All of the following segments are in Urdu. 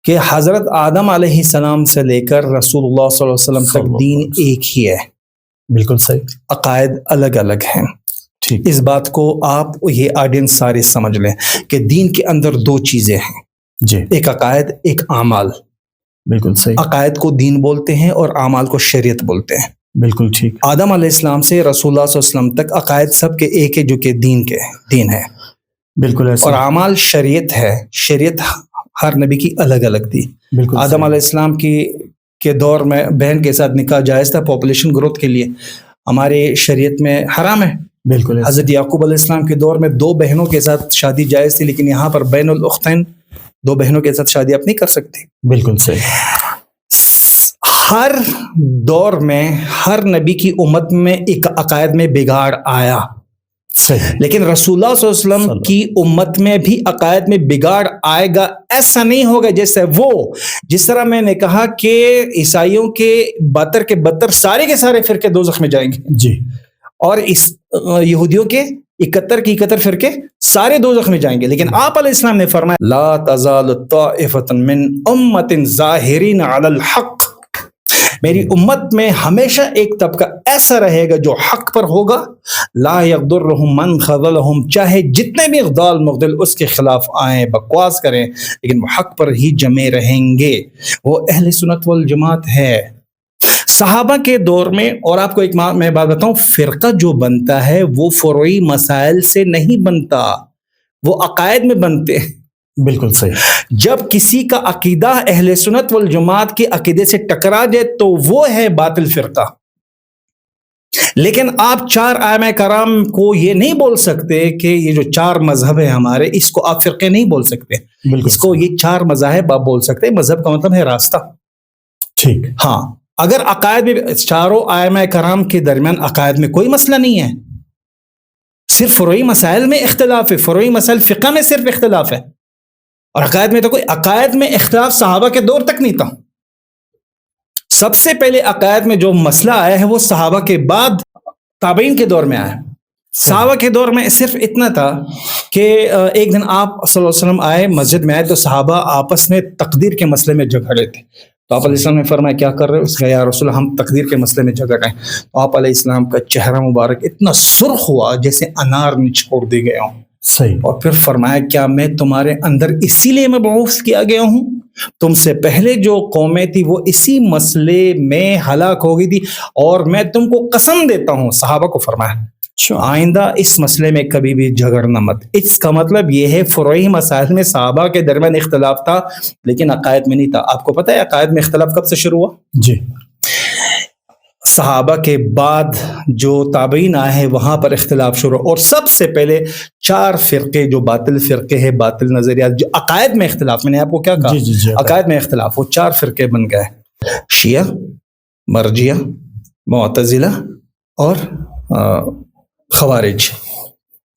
کہ حضرت آدم علیہ السلام سے لے کر رسول اللہ صلی اللہ علیہ وسلم تک دین ایک ہی ہے. بالکل صحیح. عقائد الگ الگ ہیں. ٹھیک. اس بات کو آپ یہ آڈینس سارے سمجھ لیں کہ دین کے اندر دو چیزیں ہیں. جی. ایک عقائد، ایک اعمال. بالکل صحیح. عقائد کو دین بولتے ہیں اور اعمال کو شریعت بولتے ہیں. بالکل ٹھیک. آدم علیہ السلام سے رسول اللہ صلی اللہ علیہ وسلم تک عقائد سب کے ایک ہے جو کہ دین ہے. بالکل ایسا. اور اعمال شریعت ہے. شریعت ہر نبی کی الگ الگ تھی. بالکل. آدم علیہ السلام کے دور میں بہن کے ساتھ نکاح جائز تھا پاپولیشن گروتھ کے لیے. ہمارے شریعت میں حرام ہے. بالکل. حضرت یعقوب علیہ السلام کے دور میں 2 بہنوں کے ساتھ شادی جائز تھی، لیکن یہاں پر بین الاختین 2 بہنوں کے ساتھ شادی آپ نہیں کر سکتے. بالکل صحیح. ہر دور میں ہر نبی کی امت میں ایک عقائد میں بگاڑ آیا. صحیح. لیکن رسول اللہ صلی اللہ علیہ وسلم کی امت میں بھی عقائد میں بگاڑ آئے گا. ایسا نہیں ہوگا جیسے جس طرح میں نے کہا کہ عیسائیوں کے بدتر کے بدتر سارے کے سارے فرقے دوزخ میں جائیں گے. جی. اور یہودیوں کے 71 کی 71 فرقے سارے دوزخ میں جائیں گے. لیکن آپ علیہ السلام نے فرمایا لا تزال طائفة من امت ظاہرین علی الحق. میری امت میں ہمیشہ ایک طبقہ ایسا رہے گا جو حق پر ہوگا. لا یضرهم من خذلهم، چاہے جتنے بھی اغدال مغدل اس کے خلاف آئیں بکواس کریں، لیکن وہ حق پر ہی جمے رہیں گے. وہ اہل سنت والجماعت ہے. صحابہ کے دور میں، اور آپ کو ایک میں بات بتاؤں، فرقہ جو بنتا ہے وہ فروعی مسائل سے نہیں بنتا، وہ عقائد میں بنتے ہیں. بالکل صحیح. جب کسی کا عقیدہ اہل سنت والجماعت کے عقیدے سے ٹکرا جائے تو وہ ہے باطل فرقہ. لیکن آپ 4 ائمہ کرام کو یہ نہیں بول سکتے کہ یہ جو 4 مذہب ہے ہمارے، اس کو آپ فرقے نہیں بول سکتے. اس کو یہ 4 مذاہب آپ بول سکتے. مذہب کا مطلب ہے راستہ. ٹھیک. ہاں، اگر عقائد میں 4 ائمہ کرام کے درمیان عقائد میں کوئی مسئلہ نہیں ہے، صرف فروعی مسائل میں اختلاف ہے. فروعی مسائل فقہ میں صرف اختلاف ہے، اور عقائد میں تو کوئی عقائد میں اختلاف صحابہ کے دور تک نہیں تھا. سب سے پہلے عقائد میں جو مسئلہ آیا ہے وہ صحابہ کے بعد تابعین کے دور میں آیا. صحابہ کے دور میں صرف اتنا تھا کہ ایک دن آپ صلی اللہ علیہ وسلم آئے، مسجد میں آئے تو صحابہ آپس میں تقدیر کے مسئلے میں جھگڑ رہے تھے. تو آپ علیہ السلام نے فرمایا کیا کر رہے ہو؟ اس کا یا رسول ہم تقدیر کے مسئلے میں جھگڑ رہے ہیں. تو آپ علیہ السلام کا چہرہ مبارک اتنا سرخ ہوا جیسے انار نچوڑ دی گیا ہوں. صحیح. اور پھر فرمایا کیا میں تمہارے اندر اسی لیے مبعوث کیا گیا ہوں؟ تم سے پہلے جو قومیں تھی وہ اسی مسئلے میں ہلاک ہو گئی تھی، اور میں تم کو قسم دیتا ہوں. صحابہ کو فرمایا آئندہ اس مسئلے میں کبھی بھی جھگڑنا مت. اس کا مطلب یہ ہے فروعی مسائل میں صحابہ کے درمیان اختلاف تھا لیکن عقائد میں نہیں تھا. آپ کو پتہ ہے عقائد میں اختلاف کب سے شروع ہوا؟ جی. صحابہ کے بعد جو تابعین آئے ہیں وہاں پر اختلاف شروع. اور سب سے پہلے 4 فرقے جو باطل فرقے ہیں، باطل نظریات، جو عقائد میں اختلاف، میں نے آپ کو کیا کہا؟ جی. عقائد میں اختلاف، وہ 4 فرقے بن گئے: شیعہ، مرجیہ، معتزلہ اور خوارج.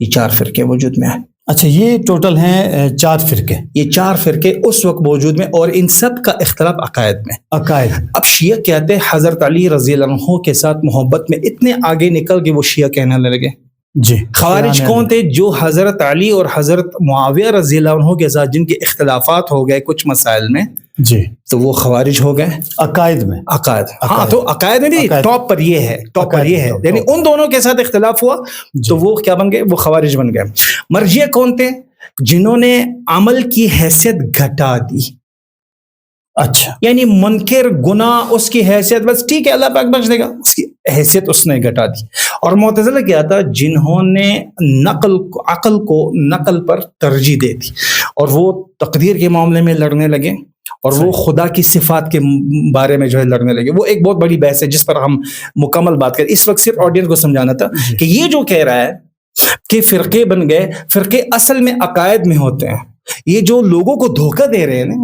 یہ 4 فرقے وجود میں آئے. اچھا، یہ ٹوٹل ہیں 4 فرقے. یہ 4 فرقے اس وقت موجود میں، اور ان سب کا اختلاف عقائد میں. عقائد. اب شیعہ کہتے ہیں حضرت علی رضی اللہ عنہ کے ساتھ محبت میں اتنے آگے نکل کے وہ شیعہ کہنے لگے. جی. خوارج کون تھے؟ جو حضرت علی اور حضرت معاویہ رضی اللہ عنہ کے ساتھ جن کے اختلافات ہو گئے کچھ مسائل میں، جی، تو وہ خوارج ہو گئے. عقائد میں. عقائد. ہاں، تو عقائد میں بھی ٹاپ پر یہ ہے، ٹاپ پر یہ ہے. یعنی ان دونوں کے ساتھ اختلاف ہوا تو وہ کیا بن گئے؟ وہ خوارج بن گئے. مرجیہ کون تھے؟ جنہوں نے عمل کی حیثیت گھٹا دی. اچھا، یعنی منکر گناہ اس کی حیثیت بس ٹھیک ہے اللہ پاک بخش دے گا، اس کی حیثیت اس نے گھٹا دی. اور معتزلہ کیا تھا؟ جنہوں نے عقل کو نقل پر ترجیح دے دی، اور وہ تقدیر کے معاملے میں لڑنے لگے، اور وہ خدا کی صفات کے بارے میں جو ہے لڑنے لگے. وہ ایک بہت بڑی بحث ہے جس پر ہم مکمل بات کریں. اس وقت صرف آڈینس کو سمجھانا تھا کہ یہ جو کہہ رہا ہے کہ فرقے بن گئے، فرقے اصل میں عقائد میں ہوتے ہیں. یہ جو لوگوں کو دھوکہ دے رہے ہیں نا